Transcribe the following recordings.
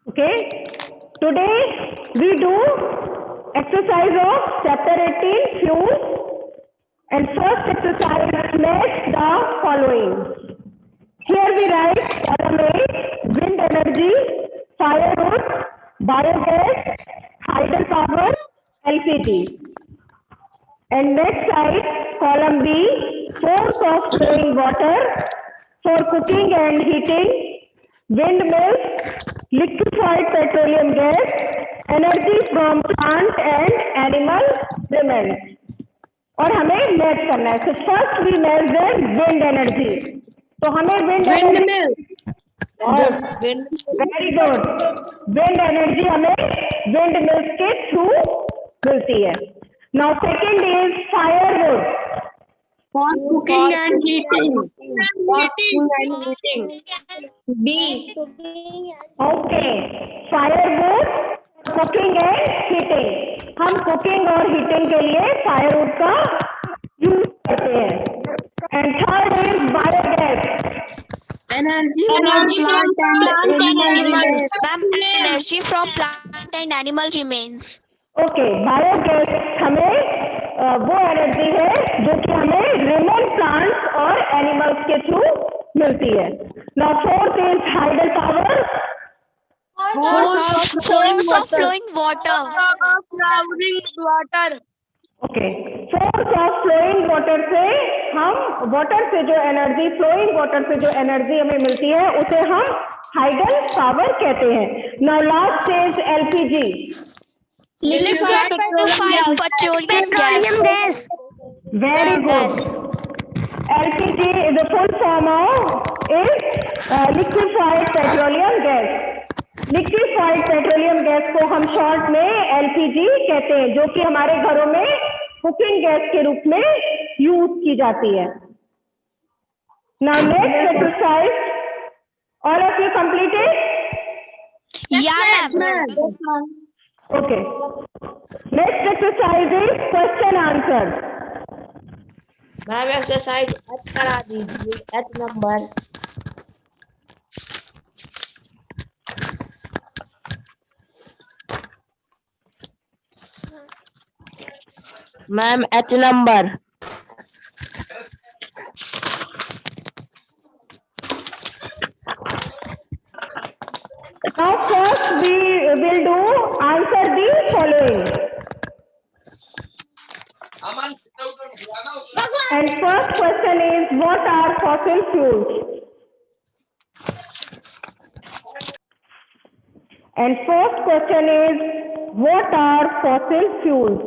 Okay. Today we do exercise of chapter 18 fuels, and first exercise makes the following. Here we write column A, wind energy, firewood, biogas, hydropower, LPG. And next side, column B, source of flowing water for cooking and heating, windmills, liquefied petroleum gas, energy from plant and animal remains. और हमें match करना है. So first we measure wind energy. तो हमें wind energy. Very good. Wind energy हमें wind mills के through मिलती है. Now second is firewood. For cooking and heating. B. Okay. Firewood cooking and heating. हम कुकिंग और हीटिंग के लिए फायरवुड का यूज करते हैं. And third is biogas. Energy Energy from from plant and plant and animal animals. Ma'am, energy from plant and animal remains. Okay. Biogas हमें वो energy है जो कि हमें रिमोट प्लांट्स और एनिमल्स के थ्रू मिलती है. Now fourth is hydel power. Force of Force of flowing water. Okay. Force of flowing water से हम वाटर से जो एनर्जी फ्लोइंग वाटर से जो एनर्जी हमें मिलती है उसे हम हाइडल पावर कहते हैं. Now last is LPG. liquefied Petroleum gas. Very good. LPG is the full form of liquefied petroleum gas. Liquefied petroleum gas को हम शॉर्ट में एलपीजी कहते हैं, जो कि हमारे घरों में कुकिंग गैस के रूप में यूज की जाती है. Now next exercise. All of you completed? Yeah, ma'am. Okay. Next exercise is question answer. Ma'am exercise H करा दीजिए. H number. Ma'am H number. Now first we will do answer the following. And first question is, what are fossil fuels? And first question is, what are fossil fuels?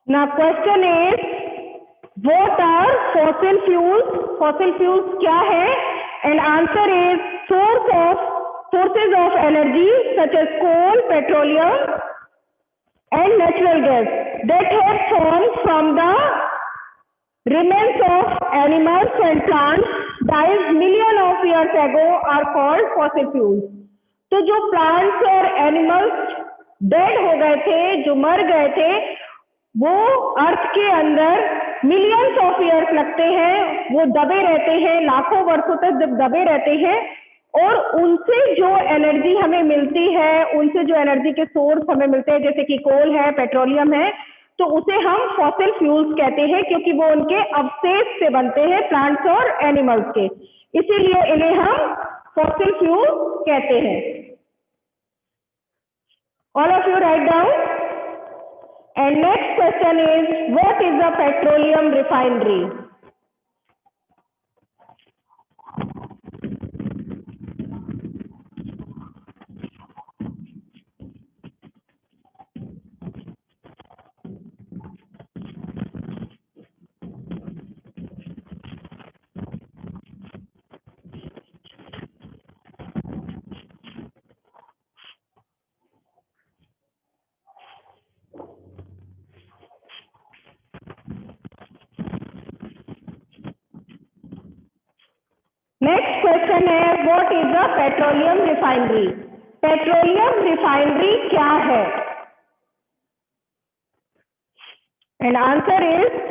Now question is, what are fossil fuels? Fossil fuels क्या है? And answer is sources of energy such as coal, petroleum, and natural gas that have formed from the remains of animals and plants died million of years ago are called fossil fuels. तो जो plants और animals dead हो गए थे, जो मर गए थे, वो अर्थ के अंदर मिलियंस ऑफ ईयर्स लगते हैं, वो दबे रहते हैं, लाखों वर्षों तक जब दबे रहते हैं, और उनसे जो एनर्जी हमें मिलती है, उनसे जो एनर्जी के सोर्स हमें मिलते हैं, जैसे कि कोल है, पेट्रोलियम है, तो उसे हम फॉसिल फ्यूल्स कहते हैं, क्योंकि वो उनके अवशेष से बनते हैं, प्लांट्स और एनिमल्स के, इसीलिए इन्हें हम फॉसिल फ्यूल कहते हैं. All of you write down. And next question is, what is a petroleum refinery? Next question है, what is a petroleum refinery? Petroleum refinery क्या है? And answer is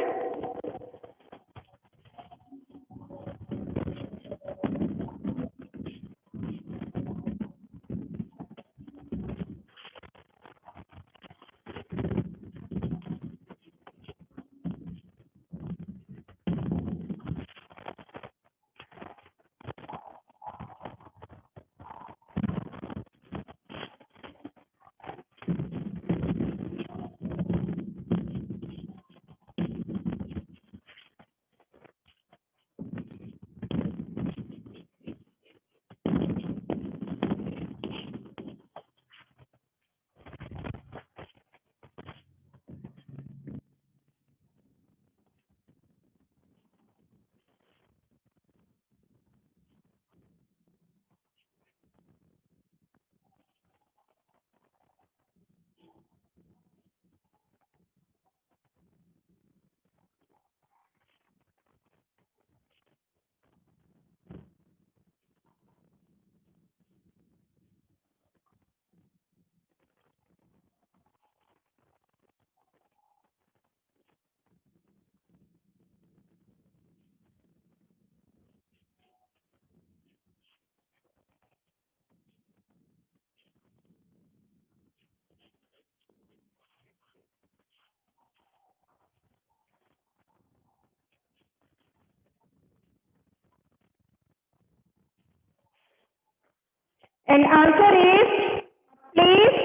And answer is place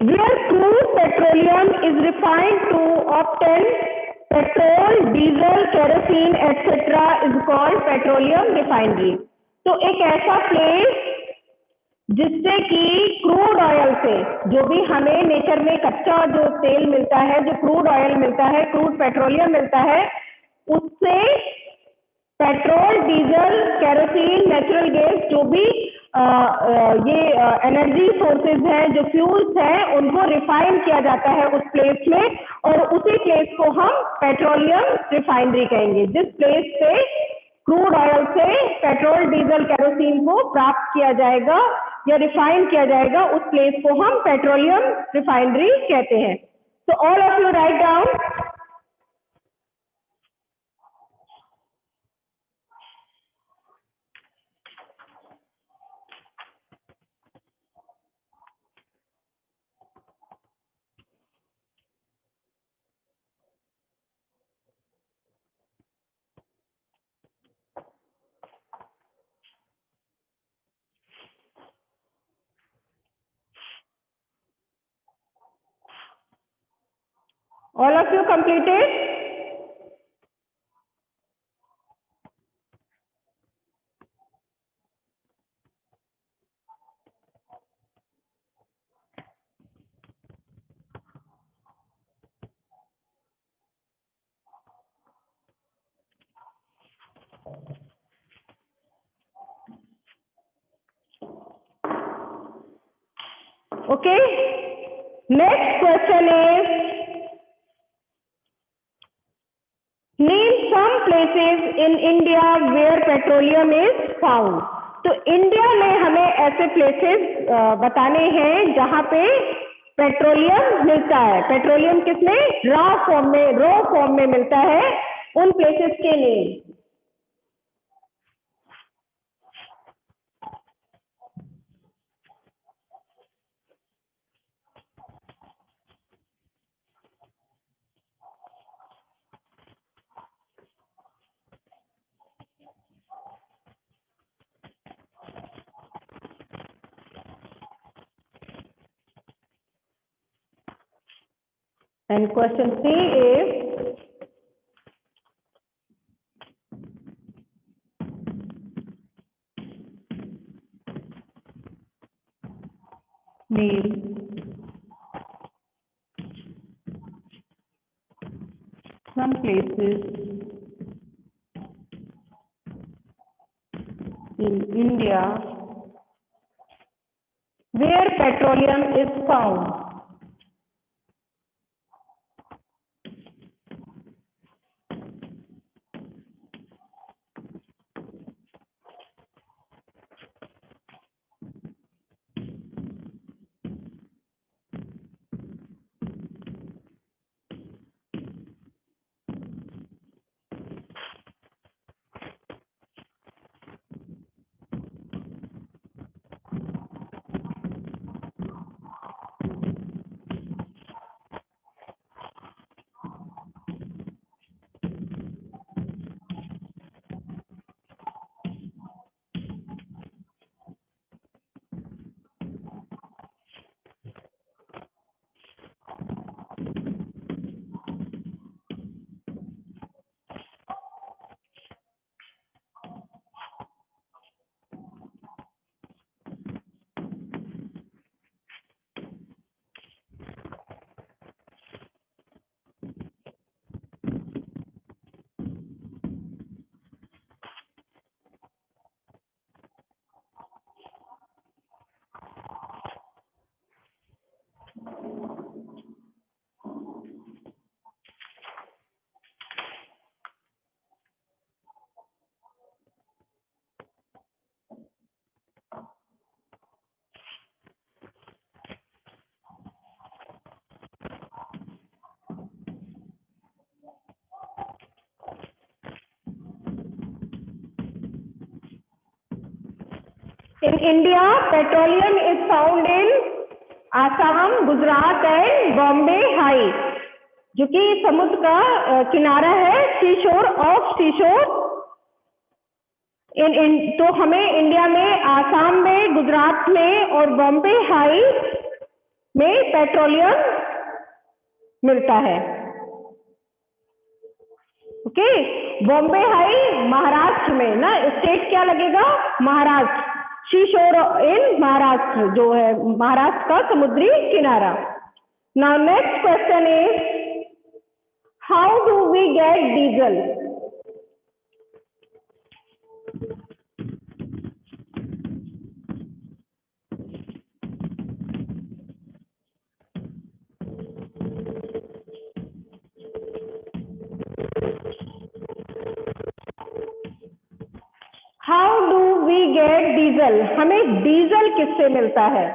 where crude petroleum is refined to obtain petrol, diesel, kerosene, etc. is called petroleum refinery. तो एक ऐसा place जिससे कि crude oil से, जो भी हमें नेचर में कच्चा जो तेल मिलता है, जो क्रूड ऑयल मिलता है, क्रूड पेट्रोलियम मिलता है, उससे petrol, diesel, kerosene, natural gas, जो भी ये एनर्जी सोर्सेज हैं, जो फ्यूल्स हैं, उनको रिफाइन किया जाता है उस प्लेस में, और उसी प्लेस को हम पेट्रोलियम रिफाइनरी कहेंगे. जिस प्लेस पे क्रूड ऑयल से पेट्रोल, डीजल, केरोसिन को प्राप्त किया जाएगा या रिफाइन किया जाएगा, उस प्लेस को हम पेट्रोलियम रिफाइनरी कहते हैं. तो all of you write down. All of you completed? Okay. Next question is, name some places in India where petroleum is found. तो इंडिया में हमें ऐसे प्लेसेस बताने हैं जहां पे पेट्रोलियम मिलता है. पेट्रोलियम किसमें? रॉ फॉर्म में मिलता है. उन प्लेसेस के name. And question 3 is, name some places in India where petroleum is found. In India, petroleum is found in Assam, Gujarat and Bombay High, जो कि समुद्र का किनारा है, सीशोर ऑफ सीशोर. तो हमें इंडिया में आसाम में, गुजरात में और बॉम्बे हाई में पेट्रोलियम मिलता है. ओके. बॉम्बे हाई महाराष्ट्र में ना, स्टेट क्या लगेगा? महाराष्ट्र. सीशोर इन महाराष्ट्र, जो है महाराष्ट्र का समुद्री किनारा. Now next question is, how do we get diesel? How do we get diesel? हमें डीजल किससे मिलता है?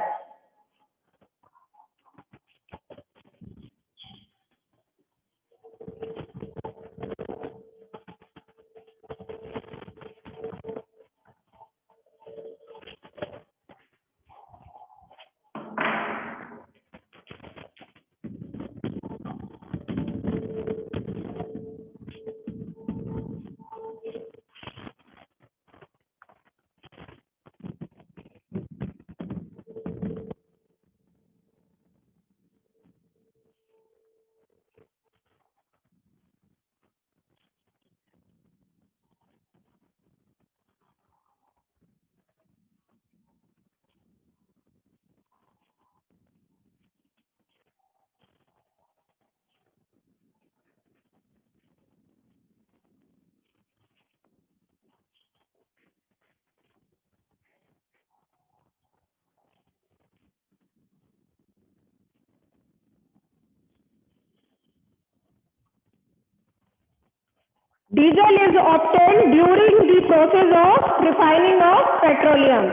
Diesel is obtain during the process of refining of petroleum.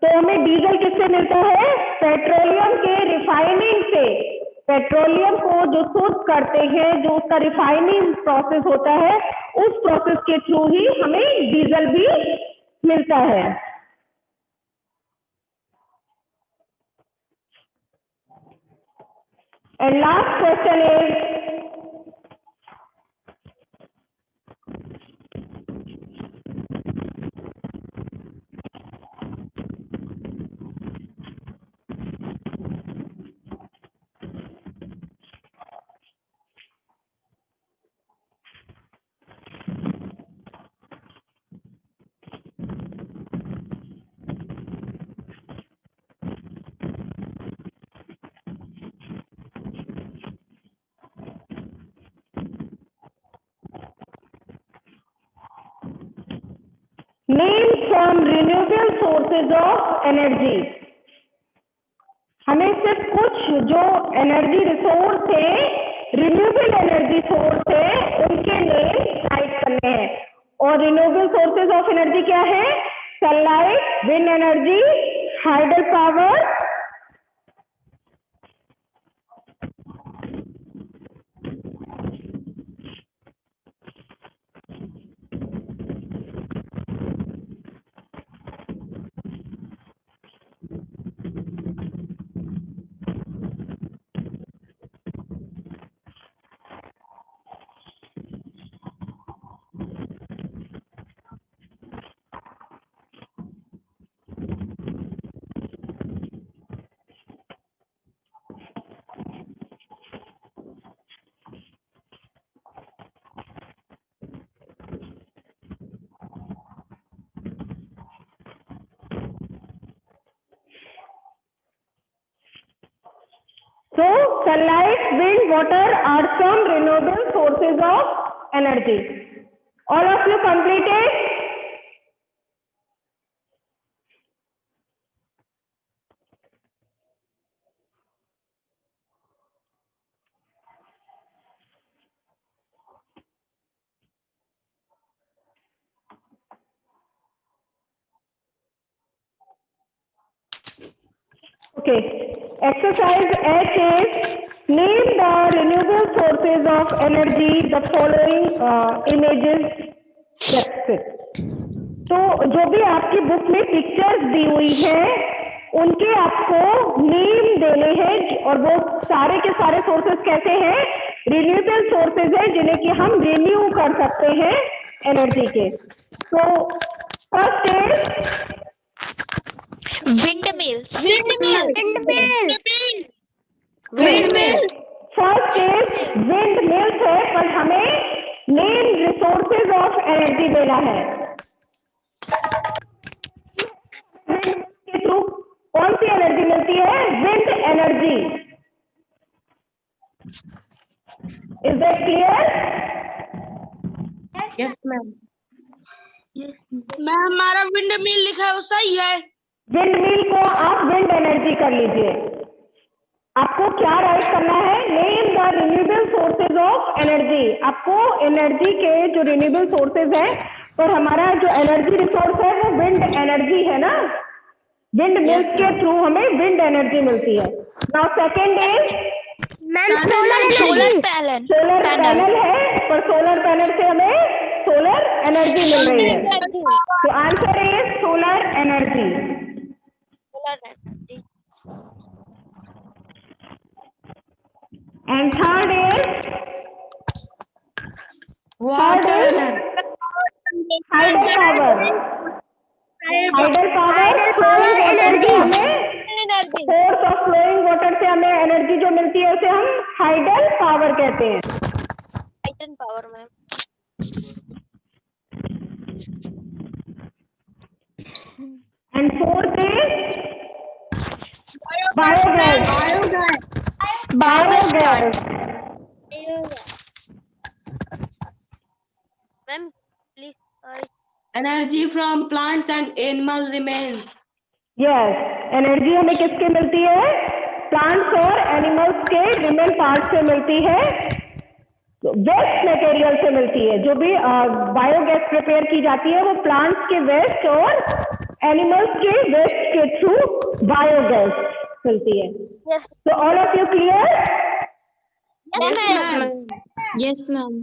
तो हमें डीजल किससे मिलता है? पेट्रोलियम के रिफाइनिंग से। पेट्रोलियम को जो शुद्ध करते हैं, जो उसका रिफाइनिंग प्रोसेस होता है, उस प्रोसेस के थ्रू ही हमें डीजल भी मिलता है। And last question is name from renewable sources of energy. हमें सिर्फ कुछ जो एनर्जी रिसोर्स है, रिन्यूएबल एनर्जी सोर्स है, उनके नेम राइट करने हैं। और रिन्यूएबल सोर्सेज ऑफ एनर्जी क्या है? Sunlight, wind energy, hydel power, So, sunlight, wind, water are some renewable sources of energy. All of you completed? Okay. Exercise H is name the renewable sources of energy. The following images depicted. तो जो भी आपकी book में pictures दी हुई है, उनके आपको name देने हैं। और वो सारे के सारे सोर्सेज कैसे हैं? रिन्यूएबल सोर्सेज है, जिन्हें कि हम रिन्यू कर सकते हैं एनर्जी के। तो first is Windmill. First is wind mills है, पर हमें मेन रिसोर्सेज ऑफ एनर्जी देना है। के थ्रू कौन सी एनर्जी मिलती है? Wind energy. Is that clear? Yes ma'am. Ma'am हमारा विंड मिल लिखा है वो सही है। विंड मिल को आप विंड एनर्जी कर लीजिए। आपको क्या राइट करना है? Name the renewable sources of energy. आपको एनर्जी के जो रिन्यूएबल सोर्सेज है, पर हमारा जो एनर्जी रिसोर्स है वो विंड एनर्जी है ना। विंड मिल्स के थ्रू हमें विंड एनर्जी मिलती है। Now second is Solar panel. Solar panel है, पर सोलर पैनल से हमें सोलर एनर्जी मिल रही है। तो answer is solar energy. And third is hydel power. Hydel power flowing water से हमें फोर्स ऑफ फ्लोइंग वाटर से हमें एनर्जी जो मिलती है उसे हम हाइडल पावर कहते हैं। Titan power, ma'am. And fourth is biogas. Biogas Ma'am, please. Energy from plants and animal remains. Yes, energy हमें किसके मिलती है? प्लांट्स और एनिमल्स के रिमेन पार्ट से मिलती है। तो वेस्ट मटेरियल से मिलती है। जो भी बायोगैस प्रिपेयर की जाती है वो प्लांट्स के वेस्ट और एनिमल्स के वेस्ट के थ्रू बायोगैस मिलती है। Yes. तो all of you clear? Yes, ma'am. Yes, ma'am.